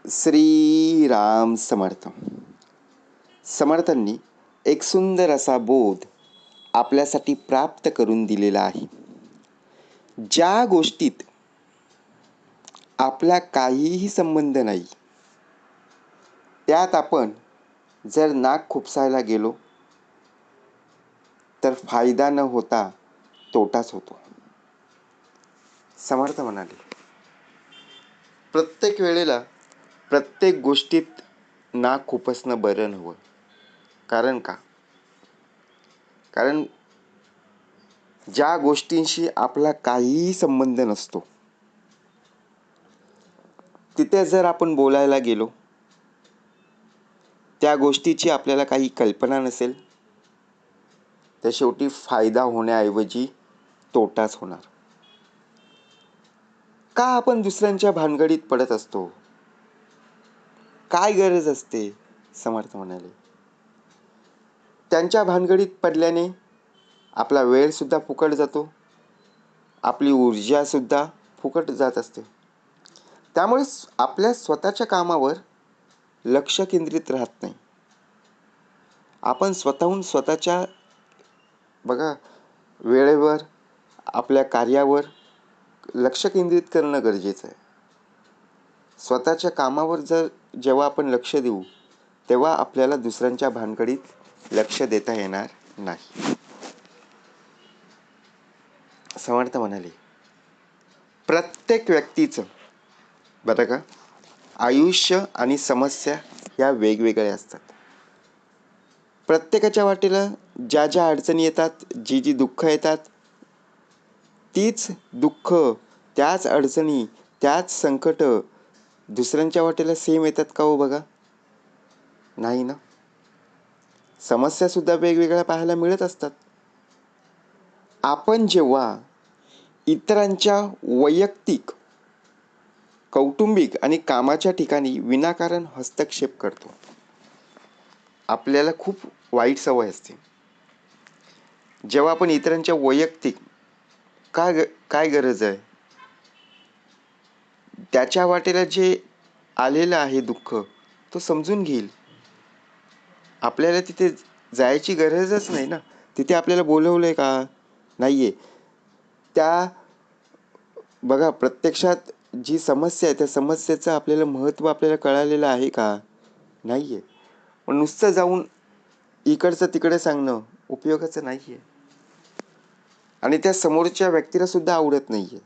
श्री राम समर्थ. समर्थांनी एक सुंदर असा बोध आपल्यासाठी प्राप्त करून दिलेला आहे. ज्या गोष्टीत आपला काहीही संबंध नाही, त्यात आपण जर नाक खुपसायला गेलो तर फायदा न होता तोटाच होतो. समर्थ म्हणाले, प्रत्येक वेळेला प्रत्येक गोष्टीत नाक खुपसणं बरं नव्हतं. कारण ज्या गोष्टींशी आपला काहीही संबंध नसतो तिथे जर आपण बोलायला गेलो, त्या गोष्टीची आपल्याला काही कल्पना नसेल, तर शेवटी फायदा होण्याऐवजी तोटाच होणार. का आपण दुसऱ्यांच्या भानगडीत पडत असतो? काय गरज असते? समर्थ म्हणाले, त्यांच्या भानगडीत पडल्याने आपला वेळ सुद्धा फुकट जातो, आपली ऊर्जा सुद्धा फुकट जात असते. त्यामुळे आपल्या स्वतःच्या कामावर लक्ष केंद्रित राहत नाही. आपण स्वतःहून स्वतःच्या वेळेवर आपल्या कार्यावर लक्ष केंद्रित करणं गरजेचं आहे. स्वतःच्या कामावर जेव्हा आपण लक्ष देऊ, तेव्हा आपल्याला दुसऱ्यांच्या भानगडीत लक्ष देता येणार नाही. समर्थ म्हणाले, प्रत्येक व्यक्तीचं आयुष्य आणि समस्या या वेगवेगळ्या असतात. प्रत्येकाच्या वाटेला ज्या ज्या अडचणी येतात, जी जी दुःख येतात, तीच दुःख, त्याच अडचणी, त्याच संकट दुसऱ्यांच्या वाटेला सेम येतात का हो? बघा, नाही ना. समस्या सुद्धा वेगवेगळ्या पाहायला मिळत असतात. आपण जेव्हा इतरांच्या वैयक्तिक, कौटुंबिक आणि कामाच्या ठिकाणी विनाकारण हस्तक्षेप करतो, आपल्याला खूप वाईट सवय असते. जेव्हा आपण इतरांच्या वैयक्तिक काय गरज आहे, त्याच्या वाटेला जे आलेलं आहे दुःख, तो समजून घेईल. आपल्याला तिथे जायची गरजच नाही ना. तिथे आपल्याला बोलवलंय का? नाहीये. प्रत्यक्षात जी समस्या आहे, त्या समस्येचं आपल्याला महत्त्व आपल्याला कळालेलं आहे का? नाहीये. पण नुसतं जाऊन इकडचं तिकडे सांगणं उपयोगाचं नाहीये, आणि त्या समोरच्या व्यक्तीला सुद्धा आवडत नाहीये.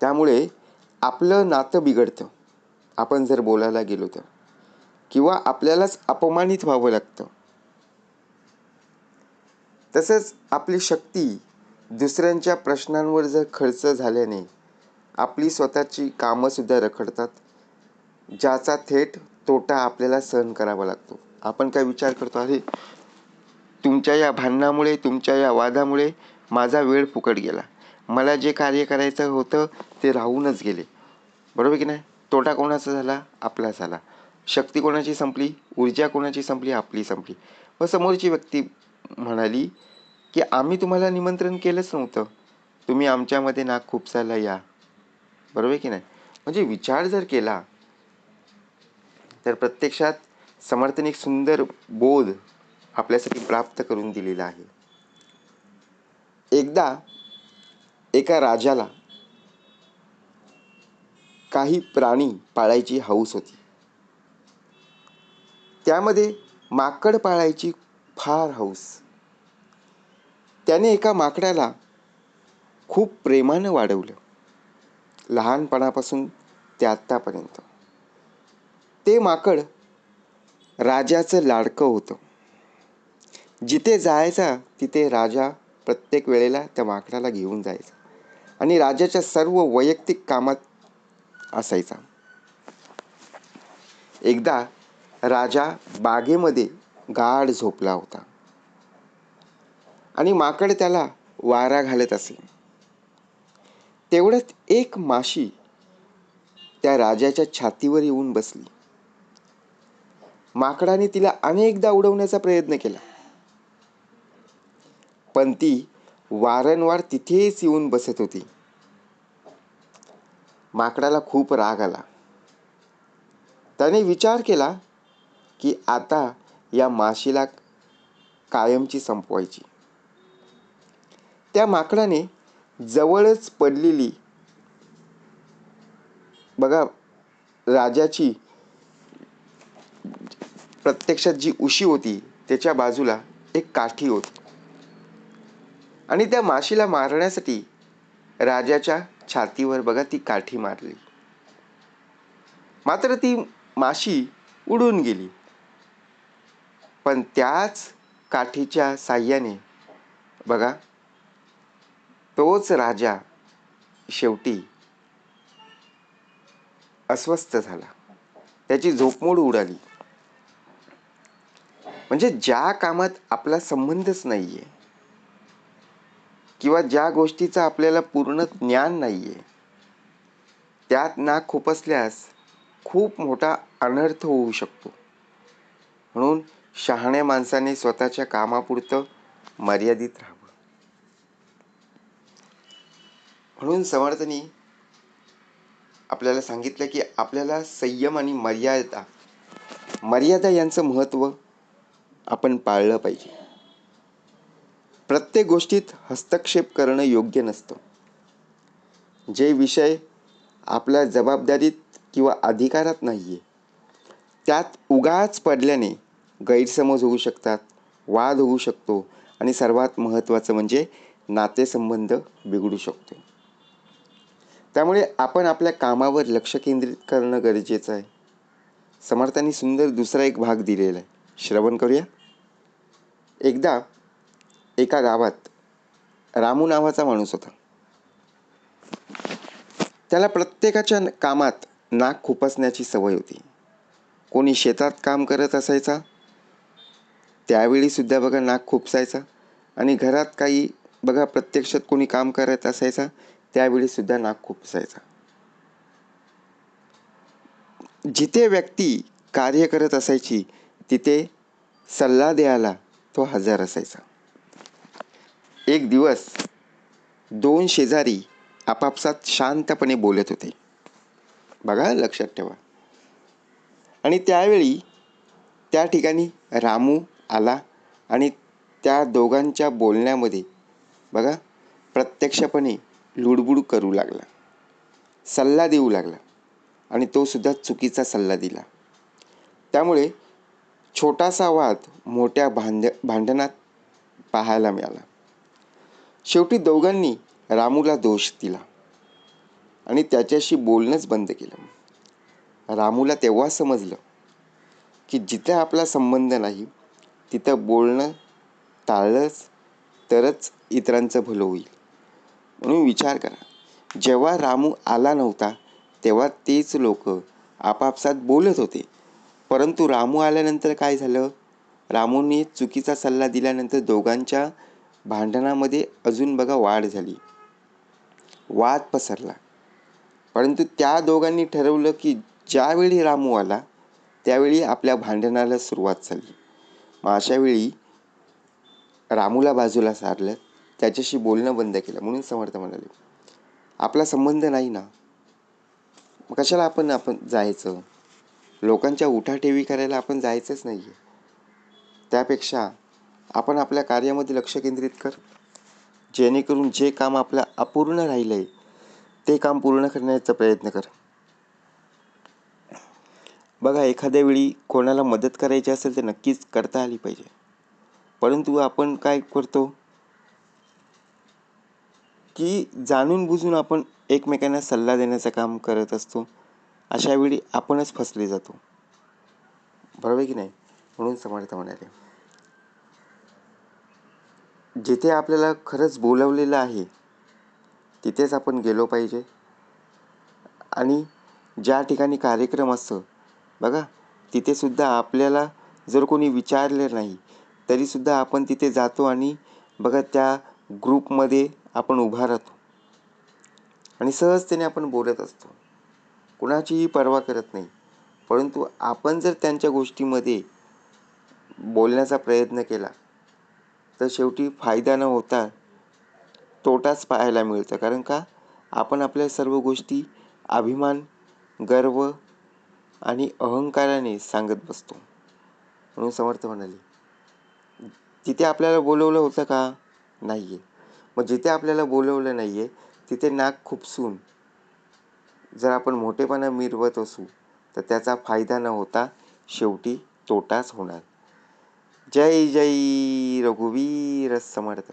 त्यामुळे आपलं नातं बिघडतं आपण जर बोलायला गेलो तर, किंवा आपल्यालाच अपमानित व्हावं लागतं. तसंच आपली शक्ती दुसऱ्यांच्या प्रश्नांवर जर खर्च झाल्याने आपली स्वतःची कामं सुद्धा रखडतात, ज्याचा थेट तोटा आपल्याला सहन करावा लागतो. आपण काय विचार करतो, अरे तुमच्या या भांडणामुळे, तुमच्या या वादामुळे माझा वेळ फुकट गेला, मला जे कार्य करायचं होतं ते राहूनच गेले. बरोबर की नाही? तोटा कोणाचा झाला? आपला झाला. शक्ती कोणाची संपली? ऊर्जा कोणाची संपली? आपली संपली. व समोरची व्यक्ती म्हणाली की आम्ही तुम्हाला निमंत्रण केलंच नव्हतं, तुम्ही आमच्यामध्ये नाक खुपसायला या. बरोबर की नाही? म्हणजे विचार जर केला तर प्रत्यक्षात समर्थाने एक सुंदर बोध आपल्यासाठी प्राप्त करून दिलेला आहे. एकदा एका राजाला काही प्राणी पाळायची हौस होती. त्यामध्ये माकड पाळायची फार हौस. त्याने एका माकडाला खूप प्रेमानं वाढवलं, लहानपणापासून ते आत्तापर्यंत. ते माकड राजाचं लाडकं होतं. जिथे जायचा तिथे राजा प्रत्येक वेळेला त्या माकडाला घेऊन जायचा आणि राजाच्या सर्व वैयक्तिक कामात असायचा. एकदा राजा बागेमध्ये गाढ झोपला होता आणि माकड त्याला वारा घालत असे. तेवढ्यात एक माशी त्या राजाच्या छातीवर येऊन बसली. माकडाने तिला अनेकदा उडवण्याचा प्रयत्न केला, पण ती वारंवार तिथेच येऊन बसत होती. माकडाला खूप राग आला त्याने विचार केला की आता या माशीला कायमची संपवायची. त्या माकडाने जवळच पडलेली बघा राजाची प्रत्यक्षात जी उशी होती त्याच्या बाजूला एक काठी होती आणि त्या माशीला मारण्यासाठी राजाच्या छातीवर बघा ती काठी मारली. मात्र ती माशी उडून गेली. पण त्याच काठीच्या साह्याने बघा तोच राजा शेवटी अस्वस्थ झाला. त्याची झोपमोड उडाली. म्हणजे ज्या कामात आपला संबंधच नाहीये किंवा ज्या गोष्टीचं आपल्याला पूर्ण ज्ञान नाहीये त्यात नाक खुपसल्यास खूप मोठा अनर्थ होऊ शकतो. म्हणून शहाण्या माणसाने स्वतःच्या कामापुरतं मर्यादित राहावं. म्हणून समर्थांनी आपल्याला सांगितलं की आपल्याला संयम आणि मर्यादा यांचं महत्त्व आपण पाळलं पाहिजे. प्रत्येक गोष्टीत हस्तक्षेप करणं योग्य नसतं. जे विषय आपल्या जबाबदारीत किंवा अधिकारात नाहीये त्यात उगाच पडल्याने गैरसमज होऊ शकतात, वाद होऊ शकतो आणि सर्वात महत्त्वाचं म्हणजे नातेसंबंध बिघडू शकतो. त्यामुळे आपण आपल्या कामावर लक्ष केंद्रित करणं गरजेचं आहे. समर्थांनी सुंदर दुसरा एक भाग दिलेला आहे, श्रवण करूया. एकदा एका गावात रामू नावाचा माणूस होता. त्याला प्रत्येकाच्या कामात नाक खुपसण्याची सवय होती. कोणी शेतात काम करत असायचा त्यावेळी सुद्धा बघा नाक खुपसायचा आणि घरात काही बघा प्रत्यक्षात कोणी काम करत असायचा त्यावेळी सुद्धा नाक खुपसायचा. जिथे व्यक्ती कार्य करत असायची तिथे सल्ला द्यायला तो हजर असायचा. एक दिवस दोन शेजारी आपापसात शांतपणे बोलत होते. बघा लक्षात ठेवा. आणि त्यावेळी त्या ठिकाणी रामू आला आणि त्या दोघांच्या बोलण्यामध्ये बघा प्रत्यक्षपणे लुडबुड करू लागला, सल्ला देऊ लागला आणि तो सुद्धा चुकीचा सल्ला दिला. त्यामुळे छोटासा वाद मोठ्या भांडणात पाहायला मिळाला. शेवटी दोघांनी रामूला दोष दिला आणि त्याच्याशी बोलणंच बंद केलं. रामूला तेव्हा समजलं की जिथे आपला संबंध नाही तिथं बोलणं टाळलंच तरच इतरांचं भलं होईल. म्हणून विचार करा, जेव्हा रामू आला नव्हता तेव्हा तेच लोक आपापसात बोलत होते. परंतु रामू आल्यानंतर काय झालं, रामूने चुकीचा सल्ला दिल्यानंतर दोघांच्या भांडणामध्ये अजून बघा वाढ झाली, वाद पसरला. परंतु त्या दोघांनी ठरवलं की ज्यावेळी रामू आला त्यावेळी आपल्या भांडणाला सुरुवात झाली. मग अशावेळी रामूला बाजूला सारलं, त्याच्याशी बोलणं बंद केलं. म्हणून समर्थ म्हणाले आपला संबंध नाही ना मग कशाला आपण जायचं, लोकांच्या उठाठेवी करायला आपण जायचंच नाही आहे. त्यापेक्षा आपण आपल्या कार्यामध्ये लक्ष केंद्रित कर, जेणेकरून जे काम आपलं अपूर्ण राहिलं आहे ते काम पूर्ण करण्याचा प्रयत्न कर. बघा एखाद्या वेळी कोणाला मदत करायची असेल तर नक्कीच करता आली पाहिजे. परंतु आपण काय करतो की जाणून बुजून आपण एकमेकांना सल्ला देण्याचं काम करत असतो. अशा वेळी आपणच फसले जातो, बरोबर की नाही. म्हणून समर्थ म्हणाले जिथे आपल्याला खरंच बोलवलेलं आहे तिथेच आपण गेलो पाहिजे. आणि ज्या ठिकाणी कार्यक्रम असतो बघा तिथे सुद्धा आपल्याला जर कोणी विचारले नाही तरीसुद्धा आपण तिथे जातो आणि बघा त्या ग्रुपमध्ये आपण उभा राहतो आणि सहजतेने आपण बोलत असतो, कुणाचीही पर्वा करत नाही. परंतु आपण जर त्यांच्या गोष्टीमध्ये बोलण्याचा प्रयत्न केला तर शेवटी फायदा न होता तोटाच पाहायला मिळतं. कारण का आपण आपल्या सर्व गोष्टी अभिमान, गर्व आणि अहंकाराने सांगत बसतो. म्हणून समर्थ म्हणाले, तिथे आपल्याला बोलवलं होतं का? नाही आहे. मग जिथे आपल्याला बोलवलं नाही आहे तिथे नाक खुपसून जर आपण मोठेपणा मिरवत असू तर त्याचा फायदा न होता शेवटी तोटाच होणार. जय जय रघुवीर समर्थ.